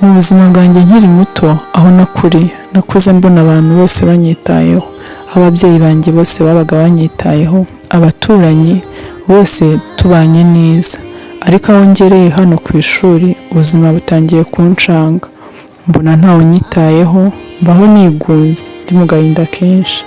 Mu buzima bwanjye nkiri muto aho nakuriye nakuze mbona abantu bose banyitayeho, ababyeyi banjye bose babaga banyitayeho, abaturanyi bose tubanye neza, ariko aho ngereye hano ku ishuri ubuzima butangiye kunshanga, mbona ntawe unyitayeho, mbaho nigunze ndi mu gahinda kenshi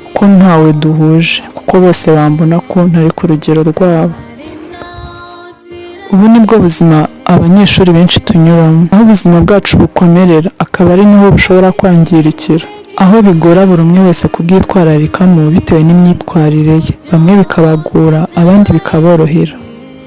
kuko ntawe duhuje, kuko bose bambona ko ntari ku rugero rwabo. Ubu nibwo buzima abanyeshuri benshi tunyuramo, aho ubuzima bwacu bukomerera akaba ari naho bushobora kwangirikira, aho bigora buri umwe wese kubwitwararikamo bitewe n'imyitwarire ye, bamwe bikabagora abandi bikaborohera.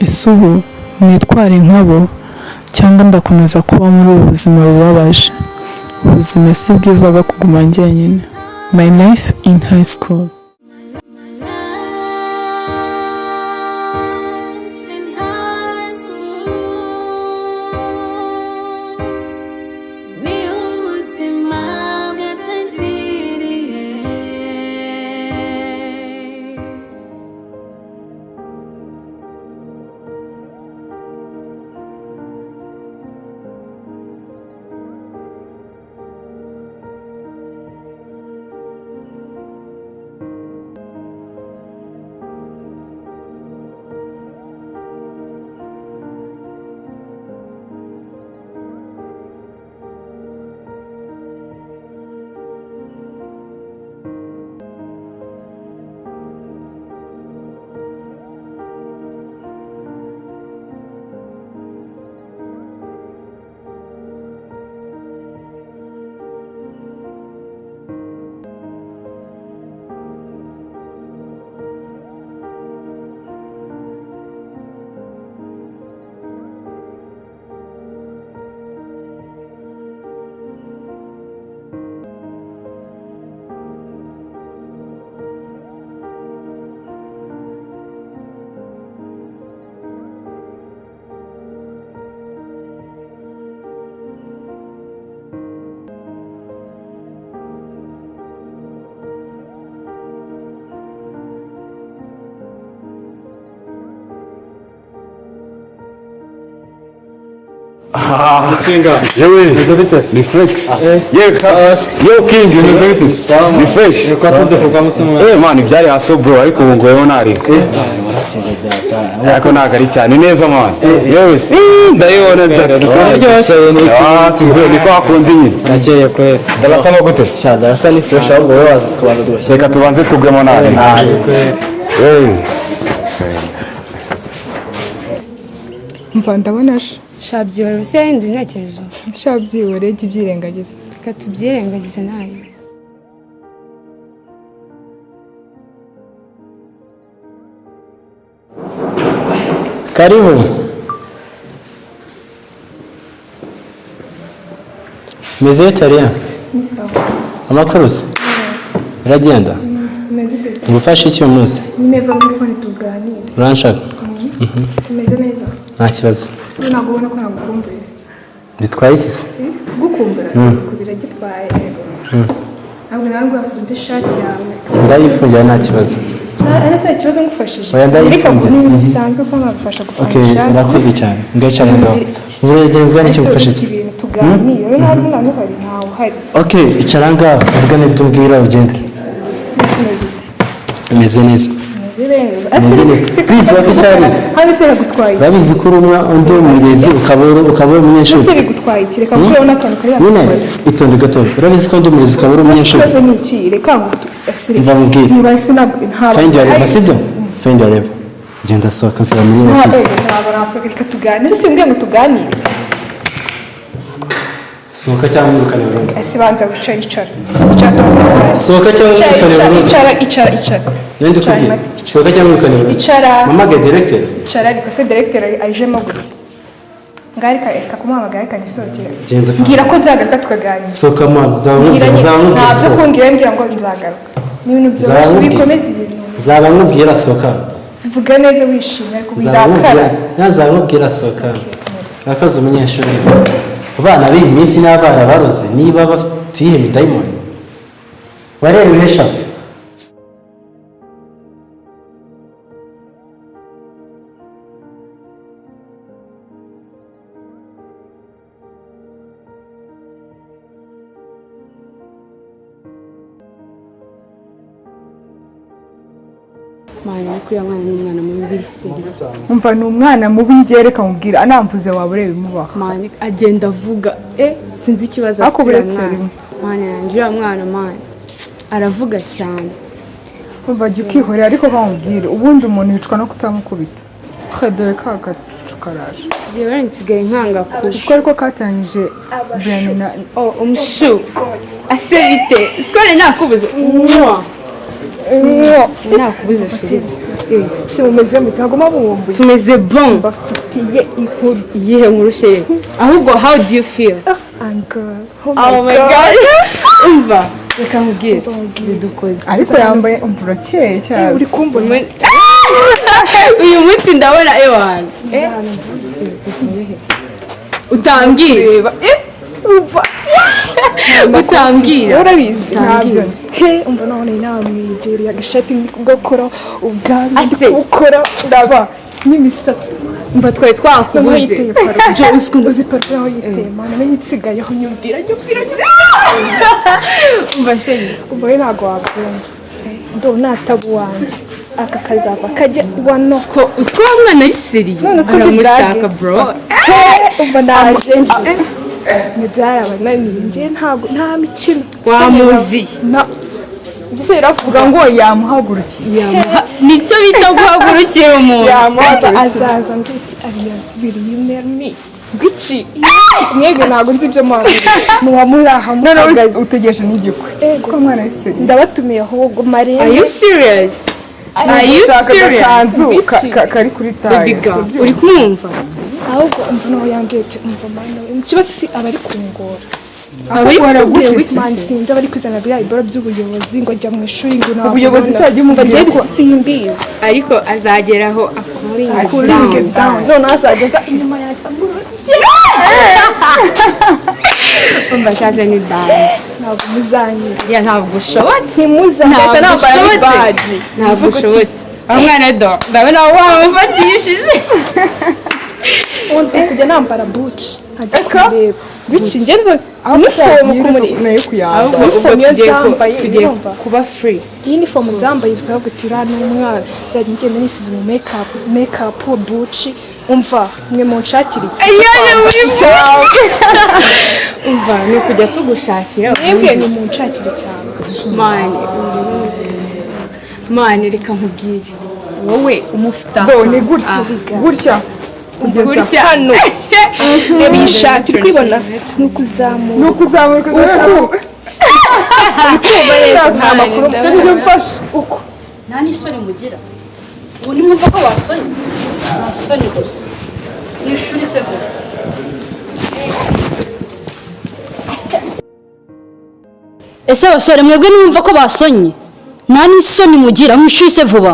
Ese ubu nitware nkabo cyangwa ndakomeza kuba muri ubu buzima bubabaje? Ubuzima si bwiza bwo kuguma njyenyine. My life in high school. Singa. Yewe. Ni flex. Yo king Elizabeth. Ni fresh. Kwatunze kuva musoma. Man byari aso bro ariko ubu ngo yewe nari. Ariko nagari cyane neza man. Yewe si ndayibona ni kwa kundi nyine. Nakeye kwera. Darasa no gute? Sha darasa ni fresh ahubwo wowe wakubanza dwashye. Reka tubanze tugwemo nari. Mva ndabona shabyihora bise yahinduye intekerezo. shabyihora jya ibyirengagiza. Reka tubyirengagize nayo. Karibu. Meze Italia. Nisawa. Amakuru se? Uragenda? Meze neza. Ngufashe iki umunsi? Neva muri phone tuganira. Uranshaka? Meze neza. Nta kibazo. Sibona nagubona ko nagukumbuye. Bitwaye iki se? Gukumbura kubira gitwaye ego. Ntabwo narangwa afunze ishati yawe. Ndayifungira nta kibazo. Ana se ikibazo ngufashije. Oya ndayifungira. Ariko bisanzwe ko nagufasha gufasha. Okay, urakoze cyane. Ngacana ngaho. Uragenzwa n'icyo ngufashije. Tuganira. Ntabwo nani hari ntawe hari. Okay, icara ngaho. Ubwo nibyo mbwira ugende. Meze neza. Meze neza. Please wakicyari. Hano se gutwaye. Babizi ko urumwa undi umurezi ukaba umunyeshuri. Se gutwaye kireka ko urabona akantu kari hano. Nyine itonde gato. Urabizi ko undi umurezi ukaba umunyeshuri. Ikibazo ni iki? Reka ngo asire. Ndamubwira. Niba sinabwo nta. Find your level, sibyo? Find your level. Genda sohoka mfira muri office. Ntabwo nasohoka reka tuganire. Se mbwiye ngo tuganire. Sohoka cyangwa wirukane burundu. Ese banza wicara icara. Sohoka cyangwa wirukane burundu. Icara. Yandi kubwira. Sohoka cyangwa wirukane burundu. Icara. Mama ga director. Icara ariko se director ajemo gute? Ngarika reka kumuhamagara reka nisokere. Genda. Mbwira ko nzagaruka tukaganira. Sohoka mwana, zamubwira. Ntabwo kumbwira mbwira ngo nzagaruka. N'ibintu byose bikomeza ibintu. Zabamubwira sohoka. Vuga neza wishimye ariko bidakara. Yazamubwira sohoka. Akazi umunyeshuri. Abana b'iyi minsi n'abana baroze niba bafite ihe midayimoni. Wareba uhesha. mwana kuri mwana n'umwana mubi se umva ni umwana mubi ngereka mubwira anamvuze waba ureba imubaha mwana agenda avuga sinzi ikibazo ako buretse rimwe mwana yanjye mwana mwana aravuga cyane umva jya ukihorera ariko bamubwire ubundi umuntu yicwa no kutamukubita dore ka gacucu karaje yewe nsigaye nkanga kuko kuko ariko katangije Brian na umushu ase bite sikore nakubuze nakubuze shiri se mumeze mutagoma bumbuye tumeze bon bafitiye inkuru iyihe nkuru shiri ahubwo how do you feel uncle oh my god umva reka nkubwire zidukoze ariko yambaye umvura cyeye cyane uri kumbona uyu munsi ndabona ewana utambwira utambwira urabizi ntabyo nzi umva none namwigiriye agashati gakora ubwanwa ukora ndava n'imisatsi mba twari twakubuze uzi parufe aho yiteye mana menye insigayeho nyumvira umva sheni umva we ntabwo wabyumva ndo natabu wanjye aka kazava kajya wano usiko wa mwana yisiriye aramushaka bro umva naje ntibyari abananiye njye ntabwo nta mikino wamuzi byose biravuga ngo yamuhagurukiye nicyo bita guhagurukira umuntu azaza mbiti abiri yumermi gwiki mwebwe ntabwo nzi ibyo mpamvu muwamuraha muhagaze utegereje n'igikwe ko mwana wese ndabatumiye ahubwo marembo are you serious kanzu kari kuri tayi uri kumwumva ahubwo umva nawe yambwiye ati umva mana ikibazo si abari kungora abari kungora mani sinzi abari kwizana biriya ibora by'ubuyobozi ngo ajya mu ishuri ngo ntabwo ubuyobozi se ajya umva njye simbizi ariko azageraho akuringe down none azageza inyuma yanjye umva cyaje ni badge ntabwo muzanyira ya ntabwo ushobotse ntimuzanyira nambaye badge ntabwo ushobotse umwana do ndabona wamufatishije undi kujya nambara buci nkajya kureba bici ngenzo uniform kumuri uniform yo zambaye tugiye kuba free iyi uniform zambaye bivuga ngo tirana n'umwana byari ngende nisize mu makeup buci umva mwe munshakira iki ayane muri cyawe umva ni kujya tugushakira mwebwe ni munshakira cyane mani reka nkubwire wowe umufita ni gutya kugeza hano reba iyi shati uri kwibona ni ukuzamuka nta makuru nibyo mfashe uko nta n'isoni mugira ubu ni mwumva ko wasonye nta soni gusa ni ishuri se vuba ese basore mwebwe nimwumva ko basonye nta n'isoni mugira mu ishuri se vuba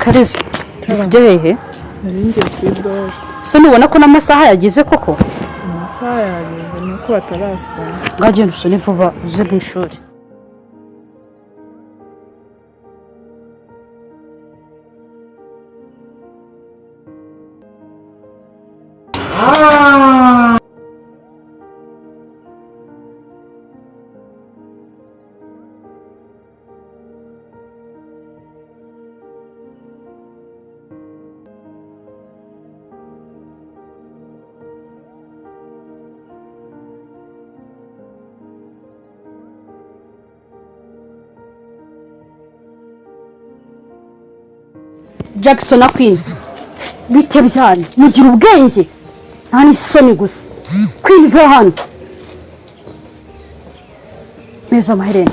kariza ujya hehe nari ngiye kuri dore se ntubona ko n'amasaha yageze koko amasaha yageze ni uko batarasoma ngagenda usone vuba uze mu ishuri Jackson na Queen bite byane mugira ubwenge nta n'isoni gusa Queen va hano meza amaherena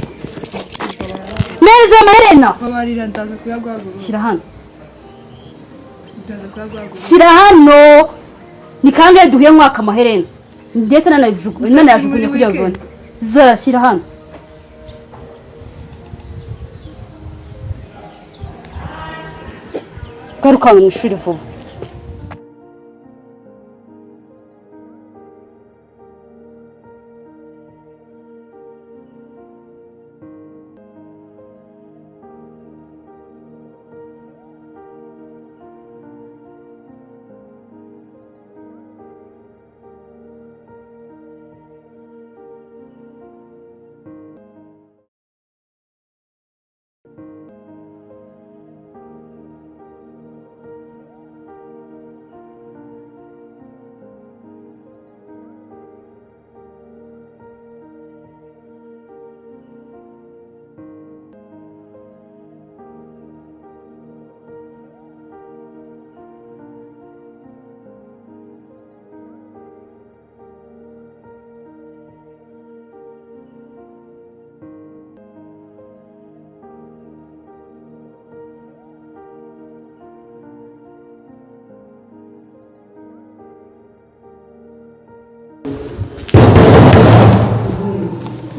babarira ndaza kuyagwagura shyira hano shyira hano ni kangahe duhuye mwaka amaherena ndetse nanayajugunye kugira ngo ubone zara shyira hano garuka mu ishuri vuba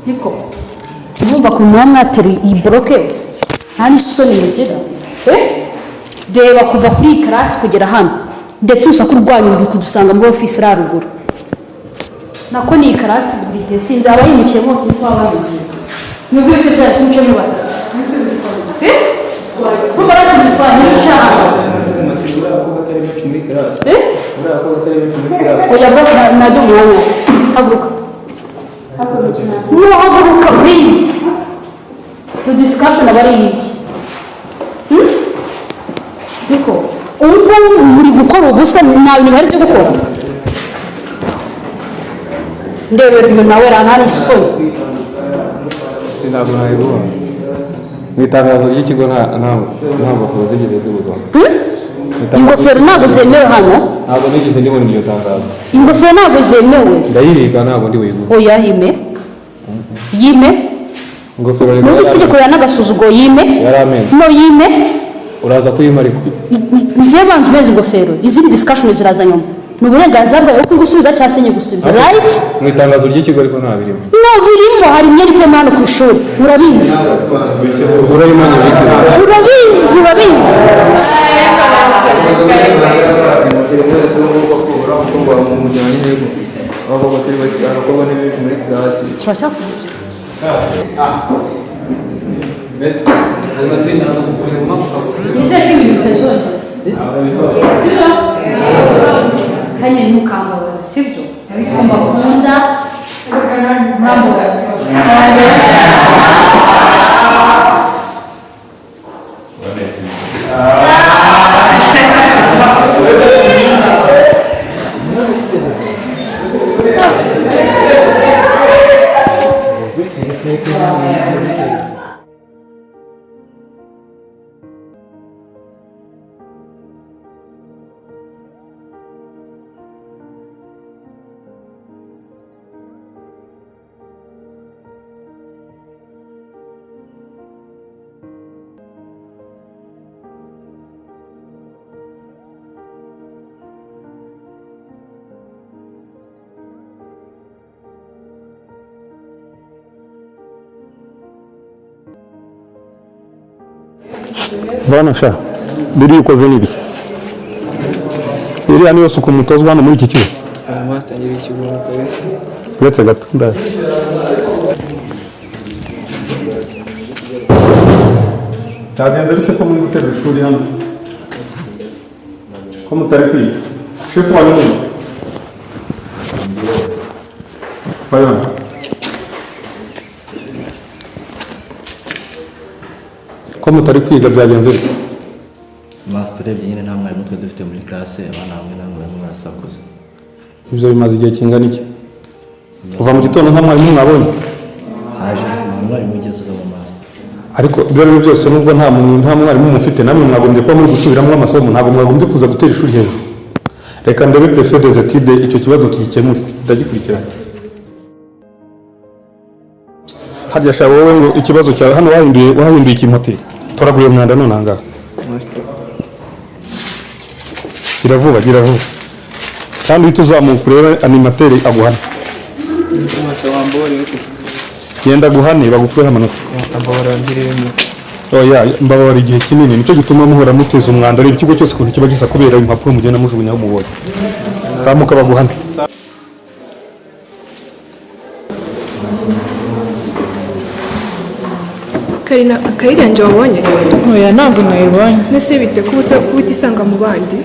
niko urumva ku mwanya mwateruye iyi boroke yose nta n'isoni mugira reba kuva kuri iyi karasi kugera hano ndetse urusaku rwanyu ruri kudusanga muri ofisi iri haruguru nako ni iyi karasi buri gihe sinzi abayimukiye bose niko baba babizi nubwo ibyo byose umuco n'ibara kuba batandukanye n'ibishaka oya bose najya umwanya haguruka haguruka please the discussion aba ari iki niko ubwo muri gukora ubusa nta bintu bari byo gukora ndebera ibyo nawe rantari isoni sinabwo nayibona mu itangazo ry'ikigo nta ngofero zigeze zibuzwa ingofero ntabwo zemewe hano ntabwo nigeze ndibona iryo tangazo ingofero ntabwo zemewe ndayibika ntabwo ndi buyigure oya yime ingofero muri itegeko rya n'agasuzuguro yime no yime uraza kuyima ariko njye banza umeze ingofero izindi discussion ziraza nyuma ni uburenganzira bwawe bwo gusubiza cyangwa se nyigusubiza right mu itangazo ry'ikigo ariko nta birimo no birimo hari imyenda itema hano ku ishuri urabizi urayimanye bike urabizi hanyuma ntukambabaze sibyo ugomba gukunda ntambugaze Bana sha biri ukoze n'ibiki iriya niyo suku mutozwa hano muri iki kigo master ikigo kabisa uretse gato ndaje cyagenze bite ko muri gutera ishuri hano ko mutari kwiga shefu wanyu ni bayona ko mutari kwiga byagenze bite master urebye nyine nta mwarimu twe dufite muri classe abana hamwe na mwarimu barasakuza ibyo bimaze igihe kingana iki kuva mu gitondo nta mwarimu mwabonye haje umwarimu wigeze uza mu master ariko ibyo ari byo byose nubwo nta mwarimu mufite namwe mwagombye kuba muri gusubiramo amasomo ntabwo mwagombye kuza gutera ishuri hejuru reka ndebe prefet des études icyo kibazo tugikemure ndagikurikirana harya sha wowe ngo ikibazo cyawe hano wahinduye ikimoteri toraguye umwanda none ahangaha gira vuba kandi uhita uzamuka urebe animateri aguhana genda guhane bagukureho amanota oya mbabara igihe kinini nicyo gituma muhora muteza umwanda reba ikigo cyose ukuntu kiba gisa kubera impapuro mugenda mujugunyaho umubonye zamuka baguhane Karina akayiganje wabonye oya ntabwo nayibonye nese bite kuba utisanga mu bandi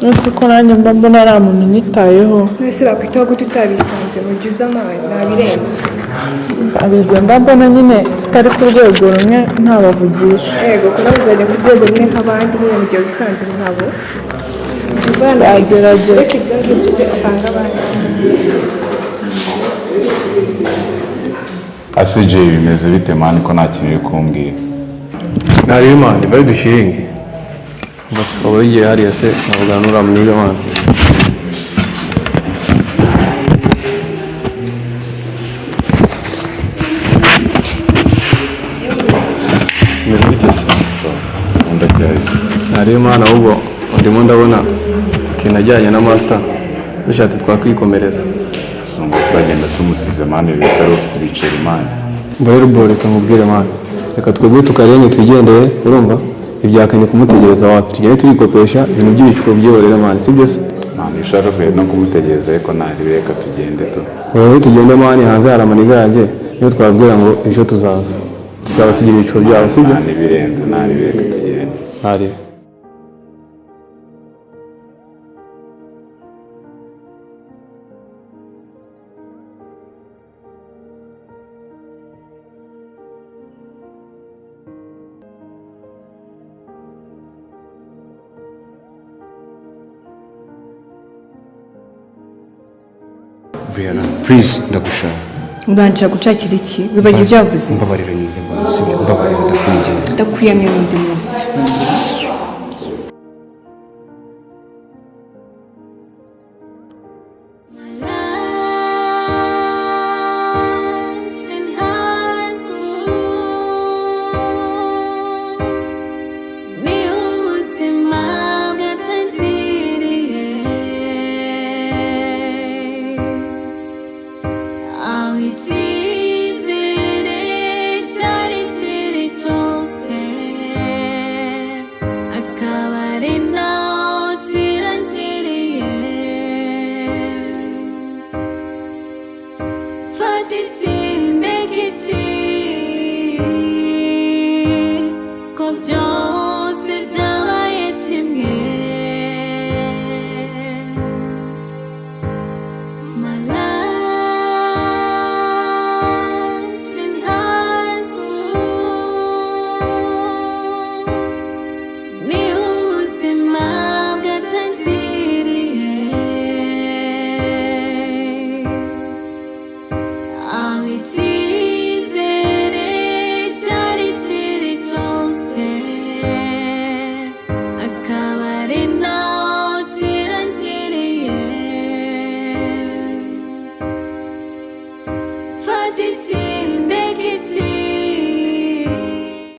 nose ko nanjye mba mbona ari umuntu nyitayeho nese bakwitaho gute utabisanze mu gihe uza amahane ntabirenze abibyo mba mbona nyine zitari ku rwego rumwe ntabavugisha yego ko nawe uzajya ku rwego rumwe nk'abandi nyine mu gihe wisanze nkabo zagerageza reka ibyo ngibyo uze usanga abandi ACJ bimeze bite mani ko nta kintu uri kumbwira ntari imana bari dushinge basi ubu igihe hariya se navugana n'uriya muniga mwana bimeze bite se ndabyahise ntari imana ahubwo ndimo ndabona ikintu ajyanye na master dushatse twakwikomereza twagenda tumusize mani reka ari ufite ibiceri mani rero bro reka nkubwire mani, reka twebwe tukarenge twigendeye, urumva ibyakanye kumutegereza wapi, tugende turikopesha ibintu by'ibicuko byihorera mani, sibyo se? Mani ushaka twe no kumutegereza ariko ntari reka tugende tu. Wowe tugende mani, hanze hari amaniga yanjye, niyo twabwira ngo ejo tuzabasigira ibicuko byabo, sibyo? Nta birenze, ntari reka tugende. Ntari. Brianna, please ndagushaka. Mbanje gucakira iki? Bibagiye byavuze. Mbabarira nyine basi, mbabarira ndakwinginze. Ndakwiyamye n'undi munsi. It's